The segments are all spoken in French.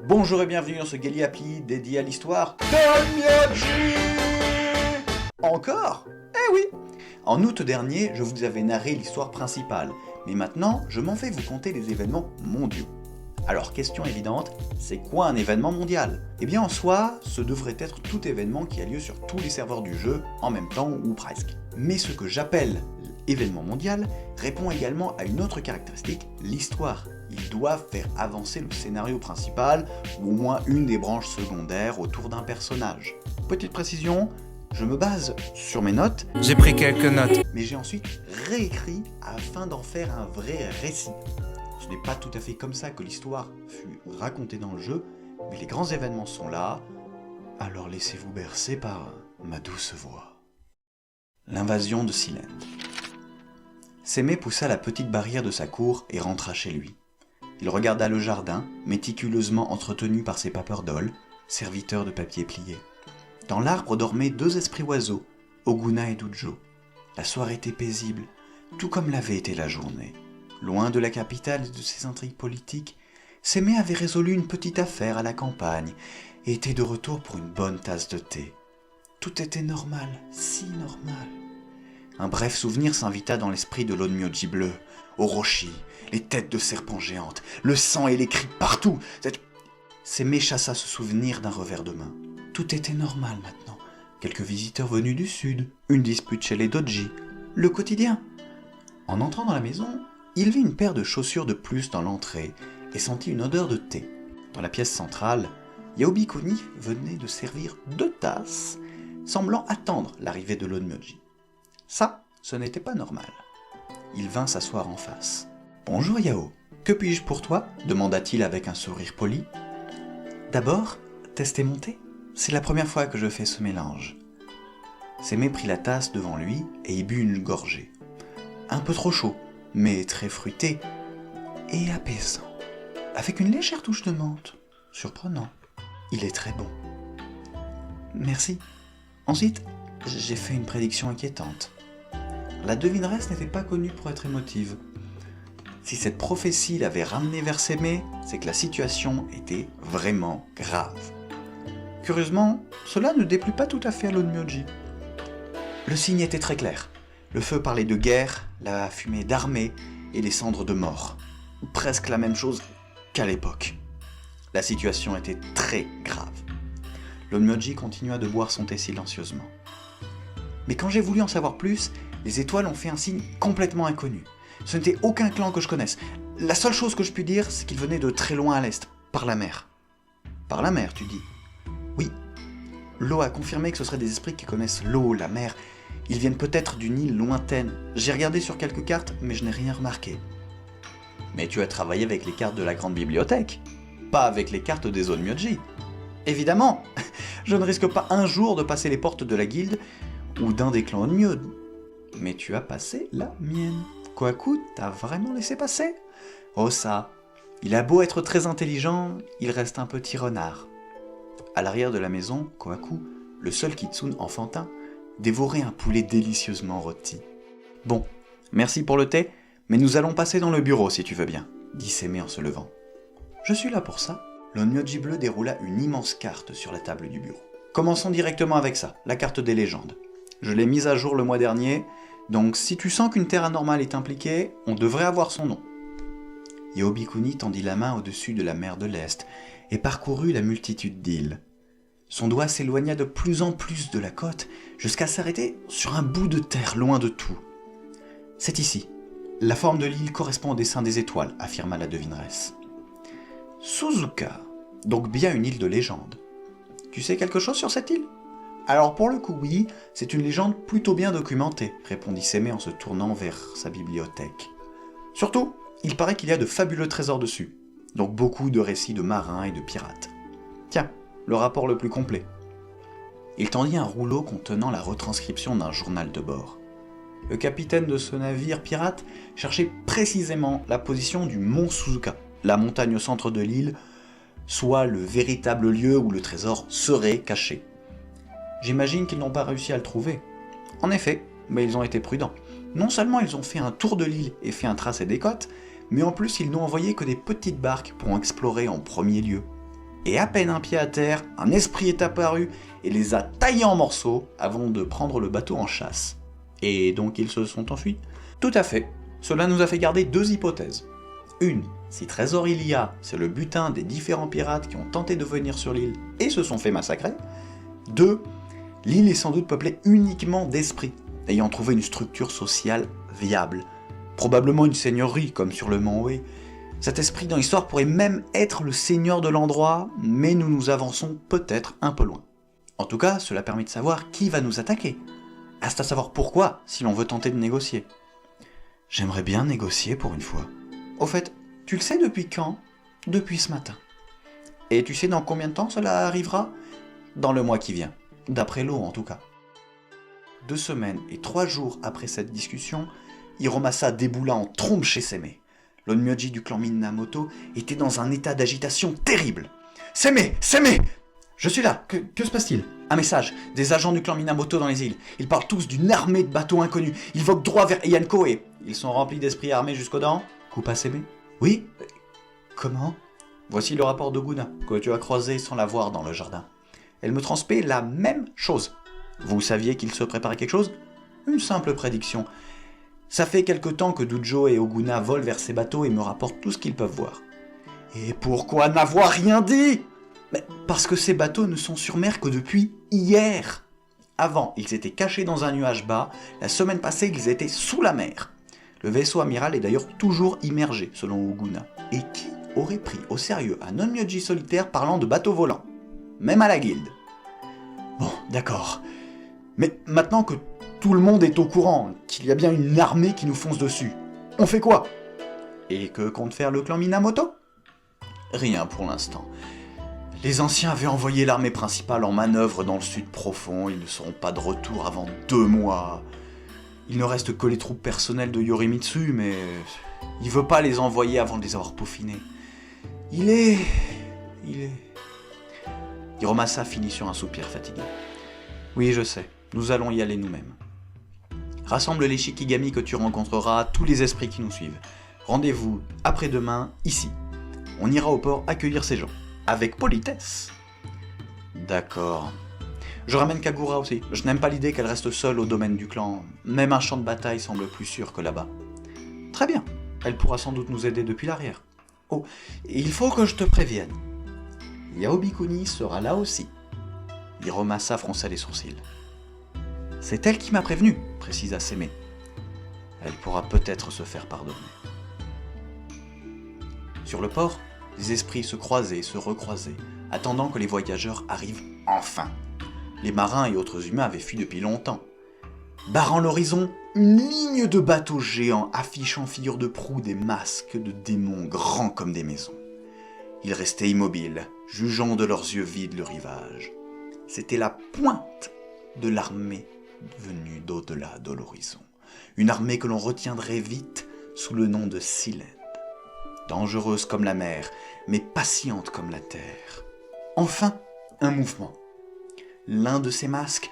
Bonjour et bienvenue dans ce Geli Happy dédié à l'histoire de Myoji. Encore? Eh oui. En août dernier, je vous avais narré l'histoire principale, mais maintenant, je m'en vais vous conter les événements mondiaux. Alors, question évidente, c'est quoi un événement mondial? Eh bien en soi, ce devrait être tout événement qui a lieu sur tous les serveurs du jeu, en même temps ou presque. Mais ce que j'appelle événement mondial répond également à une autre caractéristique, l'histoire. Ils doivent faire avancer le scénario principal, ou au moins une des branches secondaires autour d'un personnage. Petite précision, je me base sur mes notes. J'ai pris quelques notes. Mais j'ai ensuite réécrit afin d'en faire un vrai récit. Ce n'est pas tout à fait comme ça que l'histoire fut racontée dans le jeu, mais les grands événements sont là, alors laissez-vous bercer par ma douce voix. L'invasion de Sealand. Sémé poussa la petite barrière de sa cour et rentra chez lui. Il regarda le jardin, méticuleusement entretenu par ses paperdolls, serviteurs de papier plié. Dans l'arbre dormaient deux esprits oiseaux, Oguna et Dujo. La soirée était paisible, tout comme l'avait été la journée. Loin de la capitale et de ses intrigues politiques, Sémé avait résolu une petite affaire à la campagne et était de retour pour une bonne tasse de thé. Tout était normal, si normal. Un bref souvenir s'invita dans l'esprit de l'Onmyoji bleu. Orochi, les têtes de serpents géantes, le sang et les cris partout. Sémé chassa ce souvenir d'un revers de main. Tout était normal maintenant. Quelques visiteurs venus du sud, une dispute chez les doji, le quotidien. En entrant dans la maison, il vit une paire de chaussures de plus dans l'entrée et sentit une odeur de thé. Dans la pièce centrale, Yaobikuni venait de servir 2 tasses, semblant attendre l'arrivée de l'Onmyoji. Ça, ce n'était pas normal. Il vint s'asseoir en face. « Bonjour Yao, que puis-je pour toi ?» demanda-t-il avec un sourire poli. « D'abord, tester mon thé. C'est la première fois que je fais ce mélange. » Sémé prit la tasse devant lui et y but une gorgée. Un peu trop chaud, mais très fruité et apaisant, avec une légère touche de menthe. Surprenant. Il est très bon. Merci. Ensuite, j'ai fait une prédiction inquiétante. La devineresse n'était pas connue pour être émotive. Si cette prophétie l'avait ramenée vers Sémé, c'est que la situation était vraiment grave. Curieusement, cela ne déplut pas tout à fait à l'Onmyoji. Le signe était très clair. Le feu parlait de guerre, la fumée d'armée et les cendres de mort. Presque la même chose qu'à l'époque. La situation était très grave. L'Onmyoji continua de boire son thé silencieusement. Mais quand j'ai voulu en savoir plus, les étoiles ont fait un signe complètement inconnu. Ce n'était aucun clan que je connaisse. La seule chose que je puis dire, c'est qu'il venait de très loin à l'est, par la mer. Par la mer, tu dis? Oui. L'eau a confirmé que ce seraient des esprits qui connaissent l'eau, la mer. Ils viennent peut-être d'une île lointaine. J'ai regardé sur quelques cartes, mais je n'ai rien remarqué. Mais tu as travaillé avec les cartes de la grande bibliothèque, pas avec les cartes des Onmyoji. Évidemment, je ne risque pas un jour de passer les portes de la guilde ou d'un des clans Onmyo. Mais tu as passé la mienne. Kohaku t'a vraiment laissé passer? Oh ça, il a beau être très intelligent, il reste un petit renard. À l'arrière de la maison, Kohaku, le seul kitsune enfantin, dévorait un poulet délicieusement rôti. Bon, merci pour le thé, mais nous allons passer dans le bureau si tu veux bien, dit Sémé en se levant. Je suis là pour ça. L'Onmyoji bleu déroula une immense carte sur la table du bureau. Commençons directement avec ça, la carte des légendes. Je l'ai mise à jour le mois dernier, donc si tu sens qu'une terre anormale est impliquée, on devrait avoir son nom. Yaobikuni tendit la main au-dessus de la mer de l'Est et parcourut la multitude d'îles. Son doigt s'éloigna de plus en plus de la côte jusqu'à s'arrêter sur un bout de terre loin de tout. « C'est ici. La forme de l'île correspond au dessin des étoiles, » affirma la devineresse. « Suzuka, donc bien une île de légende. Tu sais quelque chose sur cette île ? » Alors pour le coup oui, c'est une légende plutôt bien documentée, répondit Sémé en se tournant vers sa bibliothèque. Surtout, il paraît qu'il y a de fabuleux trésors dessus, donc beaucoup de récits de marins et de pirates. Tiens, le rapport le plus complet. Il tendit un rouleau contenant la retranscription d'un journal de bord. Le capitaine de ce navire pirate cherchait précisément la position du mont Suzuka, la montagne au centre de l'île, soit le véritable lieu où le trésor serait caché. J'imagine qu'ils n'ont pas réussi à le trouver. En effet, mais ils ont été prudents. Non seulement ils ont fait un tour de l'île et fait un tracé des côtes, mais en plus ils n'ont envoyé que des petites barques pour en explorer en premier lieu. Et à peine un pied à terre, un esprit est apparu et les a taillés en morceaux avant de prendre le bateau en chasse. Et donc ils se sont enfuis? Tout à fait. Cela nous a fait garder deux hypothèses. Une, si trésor il y a, c'est le butin des différents pirates qui ont tenté de venir sur l'île et se sont fait massacrer. Deux, l'île est sans doute peuplée uniquement d'esprits, ayant trouvé une structure sociale viable. Probablement une seigneurie, comme sur le Mont Hoé. Cet esprit dans l'histoire pourrait même être le seigneur de l'endroit, mais nous nous avançons peut-être un peu loin. En tout cas, cela permet de savoir qui va nous attaquer. Reste à savoir pourquoi, si l'on veut tenter de négocier. J'aimerais bien négocier pour une fois. Au fait, tu le sais depuis quand? Depuis ce matin. Et tu sais dans combien de temps cela arrivera? Dans le mois qui vient. D'après l'eau en tout cas. 2 semaines et 3 jours après cette discussion, Hiromasa déboula en trombe chez Seme. L'Onmyoji du clan Minamoto était dans un état d'agitation terrible. « Seme! Seme! Je suis là, que se passe-t-il » Un message, des agents du clan Minamoto dans les îles. Ils parlent tous d'une armée de bateaux inconnus. Ils voguent droit vers Ianko et... Ils sont remplis d'esprits armés jusqu'aux dents. Coupa Seme? Oui? Comment? Voici le rapport d'Oguna, que tu as croisé sans la voir dans le jardin. Elle me transmet la même chose. Vous saviez qu'il se préparait quelque chose? Une simple prédiction. Ça fait quelque temps que Dujo et Oguna volent vers ces bateaux et me rapportent tout ce qu'ils peuvent voir. Et pourquoi n'avoir rien dit? Mais parce que ces bateaux ne sont sur mer que depuis hier. Avant, ils étaient cachés dans un nuage bas. La semaine passée, ils étaient sous la mer. Le vaisseau amiral est d'ailleurs toujours immergé, selon Oguna. Et qui aurait pris au sérieux un Onmyoji solitaire parlant de bateaux volants? Même à la guilde. Bon, d'accord. Mais maintenant que tout le monde est au courant qu'il y a bien une armée qui nous fonce dessus, on fait quoi? Et que compte faire le clan Minamoto? Rien pour l'instant. Les anciens avaient envoyé l'armée principale en manœuvre dans le sud profond, ils ne seront pas de retour avant 2 mois. Il ne reste que les troupes personnelles de Yorimitsu, mais il veut pas les envoyer avant de les avoir peaufinés. Il est... Hiromasa finit sur un soupir fatigué. Oui, je sais, nous allons y aller nous-mêmes. Rassemble les Shikigami que tu rencontreras, tous les esprits qui nous suivent. Rendez-vous après-demain, ici. On ira au port accueillir ces gens. Avec politesse. D'accord. Je ramène Kagura aussi. Je n'aime pas l'idée qu'elle reste seule au domaine du clan. Même un champ de bataille semble plus sûr que là-bas. Très bien. Elle pourra sans doute nous aider depuis l'arrière. Oh, il faut que je te prévienne. Yaobikuni sera là aussi. Hiromasa fronça les sourcils. C'est elle qui m'a prévenu, précisa Seme. Elle pourra peut-être se faire pardonner. Sur le port, les esprits se croisaient et se recroisaient, attendant que les voyageurs arrivent enfin. Les marins et autres humains avaient fui depuis longtemps. Barrant l'horizon, une ligne de bateaux géants affichant en figure de proue des masques de démons grands comme des maisons. Ils restaient immobiles, jugeant de leurs yeux vides le rivage. C'était la pointe de l'armée venue d'au-delà de l'horizon. Une armée que l'on retiendrait vite sous le nom de Siled. Dangereuse comme la mer, mais patiente comme la terre. Enfin, un mouvement. L'un de ces masques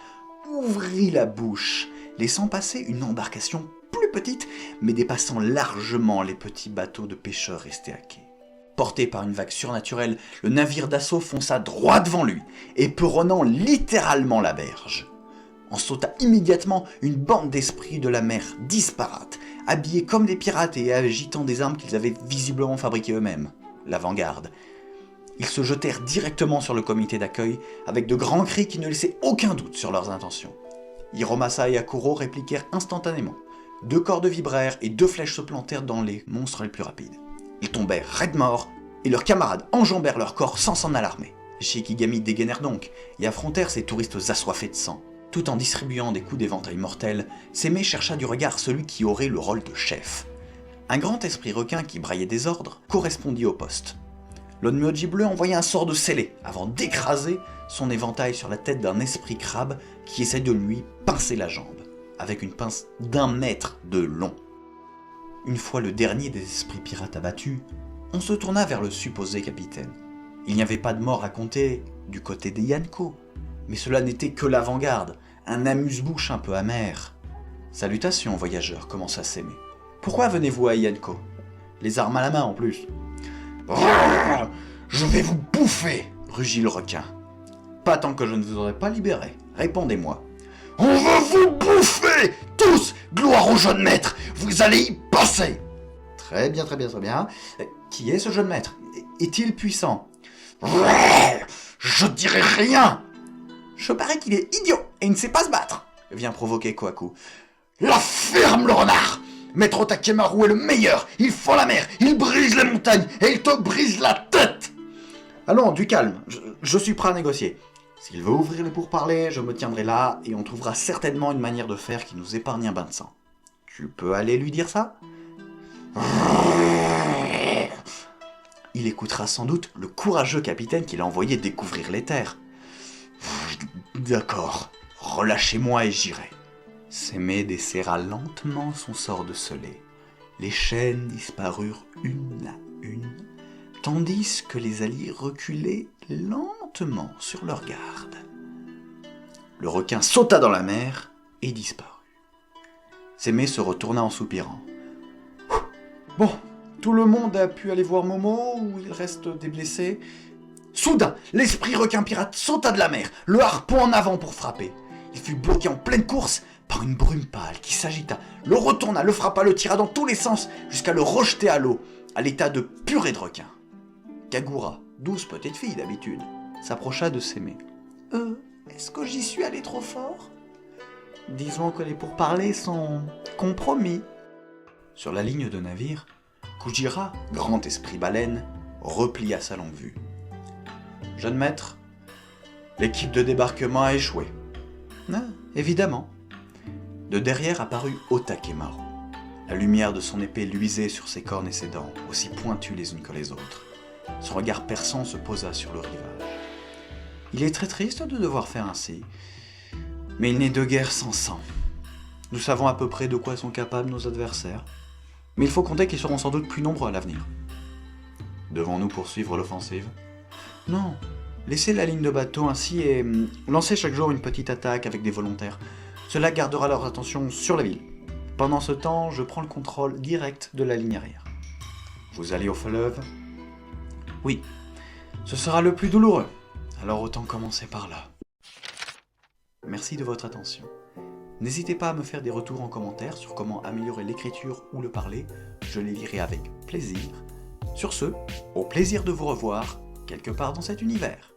ouvrit la bouche, laissant passer une embarcation plus petite, mais dépassant largement les petits bateaux de pêcheurs restés à quai. Porté par une vague surnaturelle, le navire d'assaut fonça droit devant lui, éperonnant littéralement la berge. En sauta immédiatement une bande d'esprits de la mer disparates, habillés comme des pirates et agitant des armes qu'ils avaient visiblement fabriquées eux-mêmes, l'avant-garde. Ils se jetèrent directement sur le comité d'accueil, avec de grands cris qui ne laissaient aucun doute sur leurs intentions. Hiromasa et Akuro répliquèrent instantanément. 2 cordes vibrèrent et 2 flèches se plantèrent dans les monstres les plus rapides. Ils tombèrent raides morts, et leurs camarades enjambèrent leur corps sans s'en alarmer. Les Shikigami dégainèrent donc, et affrontèrent ces touristes assoiffés de sang. Tout en distribuant des coups d'éventail mortels, Seme chercha du regard celui qui aurait le rôle de chef. Un grand esprit requin qui braillait des ordres correspondit au poste. L'Onmyoji bleu envoya un sort de scellé avant d'écraser son éventail sur la tête d'un esprit crabe qui essaie de lui pincer la jambe, avec une pince d'1 mètre de long. Une fois le dernier des esprits pirates abattu, on se tourna vers le supposé capitaine. Il n'y avait pas de mort à compter du côté des Yanko, mais cela n'était que l'avant-garde, un amuse-bouche un peu amer. « Salutations, voyageurs, commença Seme. Pourquoi venez-vous à Yanko? Les armes à la main en plus. »« Je vais vous bouffer !» rugit le requin. Pas tant que je ne vous aurai pas libéré. Répondez-moi. On va vous bouffer tous. Gloire au jeune maître. Vous allez y passer. Très bien, très bien, très bien. Qui est ce jeune maître? Est-il puissant? Je dirai rien. Je parie qu'il est idiot et il ne sait pas se battre, vient provoquer Kohaku. La ferme, le renard. Maître Otakemaru est le meilleur. Il fend la mer, il brise les montagnes et il te brise la tête. Allons, du calme, je suis prêt à négocier. S'il veut ouvrir les pourparlers, je me tiendrai là et on trouvera certainement une manière de faire qui nous épargne un bain de sang. Tu peux aller lui dire ça? Il écoutera sans doute le courageux capitaine qui l'a envoyé découvrir les terres. D'accord, relâchez-moi et j'irai. Sémé desserra lentement son sort de scellé. Les chaînes disparurent une à une, tandis que les alliés reculaient lentement sur leur garde. Le requin sauta dans la mer et disparut. Sémé se retourna en soupirant. Bon, tout le monde a pu aller voir Momo ou il reste des blessés? Soudain, l'esprit requin pirate sauta de la mer, le harpon en avant pour frapper. Il fut bloqué en pleine course par une brume pâle qui s'agita, le retourna, le frappa, le tira dans tous les sens jusqu'à le rejeter à l'eau, à l'état de purée de requin. Kagura, douce petite fille d'habitude, s'approcha de Sémé. Est-ce que j'y suis allé trop fort? Disons que les pourparlers sont compromis. Sur la ligne de navire, Kujira, grand esprit baleine, replia sa longue vue. Jeune maître, l'équipe de débarquement a échoué. Ah, évidemment. De derrière apparut Otakemaru. La lumière de son épée luisait sur ses cornes et ses dents, aussi pointues les unes que les autres. Son regard perçant se posa sur le rivage. Il est très triste de devoir faire ainsi, mais il n'est de guerre sans sang. Nous savons à peu près de quoi sont capables nos adversaires, mais il faut compter qu'ils seront sans doute plus nombreux à l'avenir. Devons-nous poursuivre l'offensive? Non, laissez la ligne de bateau ainsi et lancez chaque jour une petite attaque avec des volontaires. Cela gardera leur attention sur la ville. Pendant ce temps, je prends le contrôle direct de la ligne arrière. Vous allez au fleuve? Oui, ce sera le plus douloureux, alors autant commencer par là. Merci de votre attention. N'hésitez pas à me faire des retours en commentaire sur comment améliorer l'écriture ou le parler, je les lirai avec plaisir. Sur ce, au plaisir de vous revoir quelque part dans cet univers.